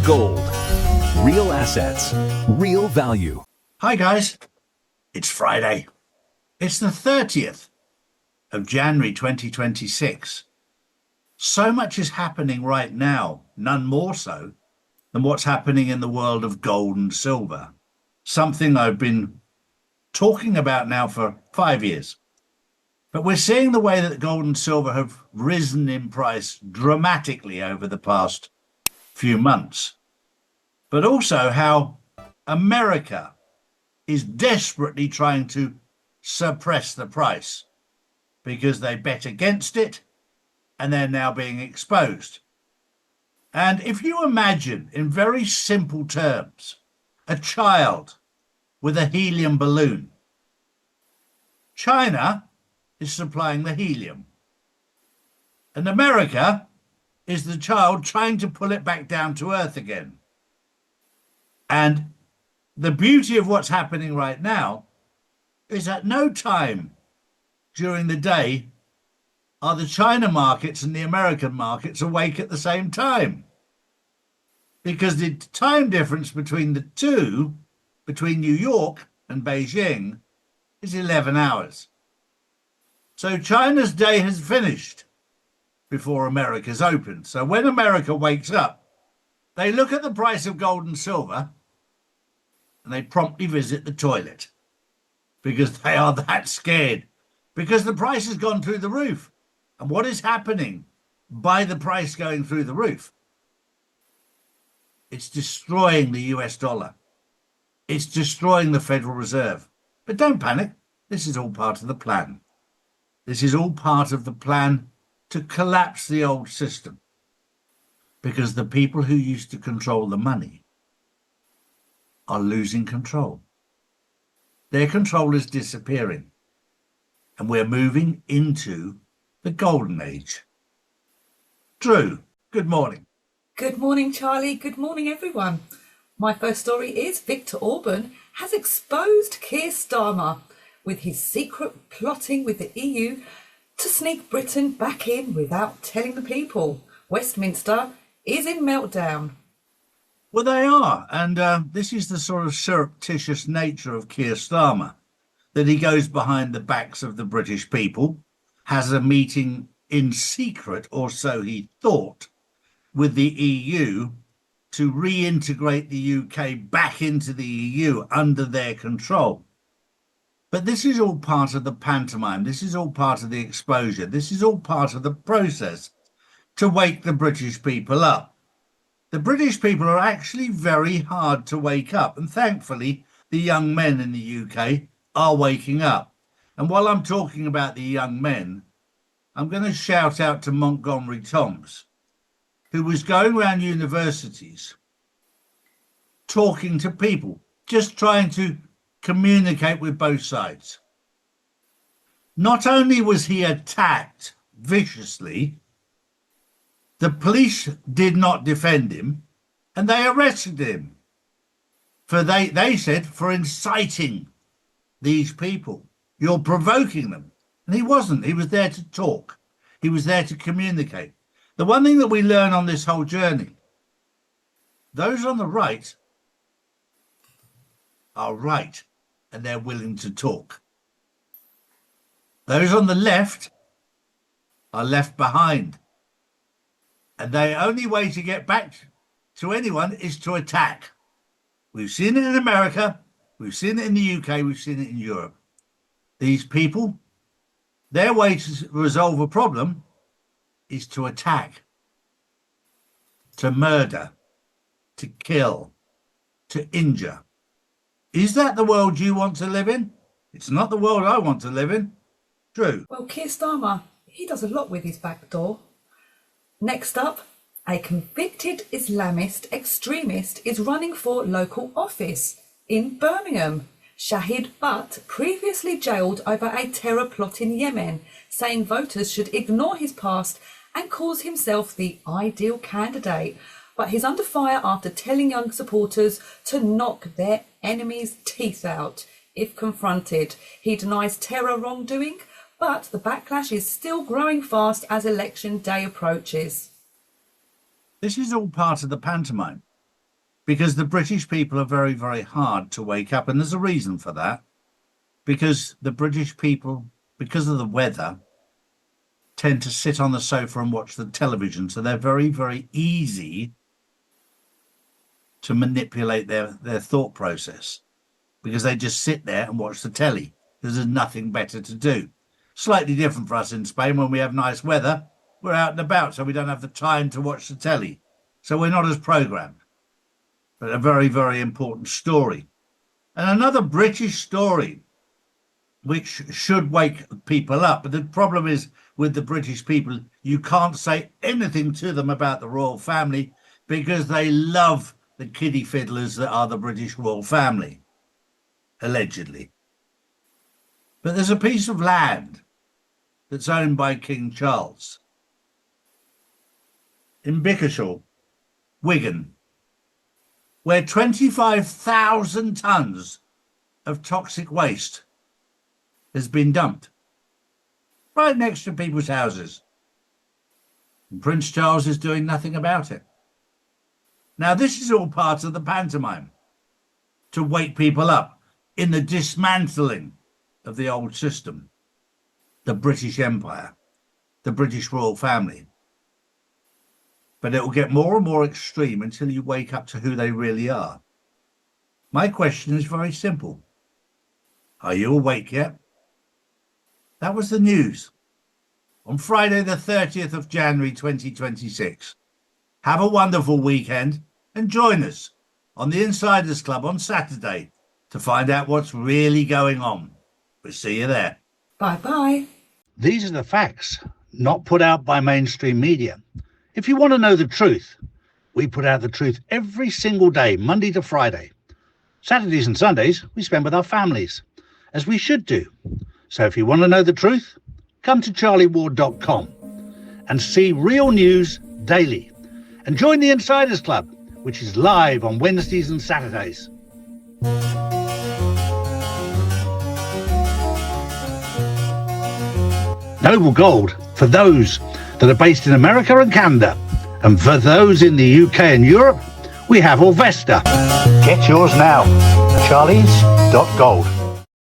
Gold. Real assets, real value. Hi guys, it's Friday. It's the 30th of January 2026. So much is happening right now, none more so than what's happening in the world of gold and silver. Something I've been talking about now for 5 years. But we're seeing the way that gold and silver have risen in price dramatically over the past few months. But also how America is desperately trying to suppress the price because they bet against it and they're now being exposed. And if you imagine in very simple terms, a child with a helium balloon, China is supplying the helium, and America is the child trying to pull it back down to earth again. And the beauty of what's happening right now is at no time during the day are the China markets and the American markets awake at the same time, because the time difference between the two, between New York and Beijing, is 11 hours. So China's day has finished before America's open. So when America wakes up, they look at the price of gold and silver and they promptly visit the toilet because they are that scared, because the price has gone through the roof. And what is happening by the price going through the roof? It's destroying the US dollar. It's destroying the Federal Reserve. But don't panic. This is all part of the plan. This is all part of the plan to collapse the old system, because the people who used to control the money are losing control. Their control is disappearing, and we're moving into the golden age. Drew, good morning. Good morning, Charlie. Good morning, everyone. My first story is Viktor Orban has exposed Keir Starmer with his secret plotting with the EU to sneak Britain back in without telling the people. Westminster is in meltdown. Well, they are. And this is the sort of surreptitious nature of Keir Starmer, that he goes behind the backs of the British people, has a meeting in secret, or so he thought, with the EU to reintegrate the UK back into the EU under their control. But this is all part of the pantomime. This is all part of the exposure. This is all part of the process to wake the British people up. The British people are actually very hard to wake up. And thankfully, the young men in the UK are waking up. And while I'm talking about the young men, I'm going to shout out to Montgomery Toms, who was going around universities talking to people, just trying to communicate with both sides. Not only was he attacked viciously, the police did not defend him, and they arrested him for they said for inciting these people. You're provoking them. And he wasn't. He was there to talk. He was there to communicate. The one thing that we learn on this whole journey, those on the right are right, and they're willing to talk. Those on the left are left behind. And the only way to get back to anyone is to attack. We've seen it in America, we've seen it in the UK, we've seen it in Europe. These people, their way to resolve a problem is to attack, to murder, to kill, to injure. Is that the world you want to live in? It's not the world I want to live in. Drew. Well, Keir Starmer, he does a lot with his back door. Next up, a convicted Islamist extremist is running for local office in Birmingham. Shahid Butt, previously jailed over a terror plot in Yemen, saying voters should ignore his past and calls himself the ideal candidate. But he's under fire after telling young supporters to knock their enemies' teeth out if confronted. He denies terror wrongdoing, but the backlash is still growing fast as election day approaches. This is all part of the pantomime. because the British people are very, very hard to wake up. And there's a reason for that. Because the British people, because of the weather, tend to sit on the sofa and watch the television. So they're very, very easy to manipulate their thought process, because they just sit there and watch the telly because there's nothing better to do. Slightly different for us in Spain. When we have nice weather, we're out and about, so we don't have the time to watch the telly. So we're not as programmed. But a very, very important story. And another British story which should wake people up. But the problem is with the British people, you can't say anything to them about the royal family because they love the kiddie fiddlers that are the British royal family, allegedly. But there's a piece of land that's owned by King Charles in Bickershaw, Wigan, where 25,000 tons of toxic waste has been dumped right next to people's houses. And Prince Charles is doing nothing about it. Now, this is all part of the pantomime to wake people up in the dismantling of the old system, the British Empire, the British royal family. But it will get more and more extreme until you wake up to who they really are. My question is very simple. Are you awake yet? That was the news on Friday, the 30th of January, 2026. Have a wonderful weekend and join us on the Insiders Club on Saturday to find out what's really going on. We'll see you there. Bye-bye. These are the facts, not put out by mainstream media. If you want to know the truth, we put out the truth every single day, Monday to Friday. Saturdays and Sundays we spend with our families, as we should do. So if you want to know the truth, come to charlieward.com and see real news daily. And join the Insiders Club, which is live on Wednesdays and Saturdays. Noble Gold for those that are based in America and Canada. And for those in the UK and Europe, we have Orvesta. Get yours now. Charlies.gold.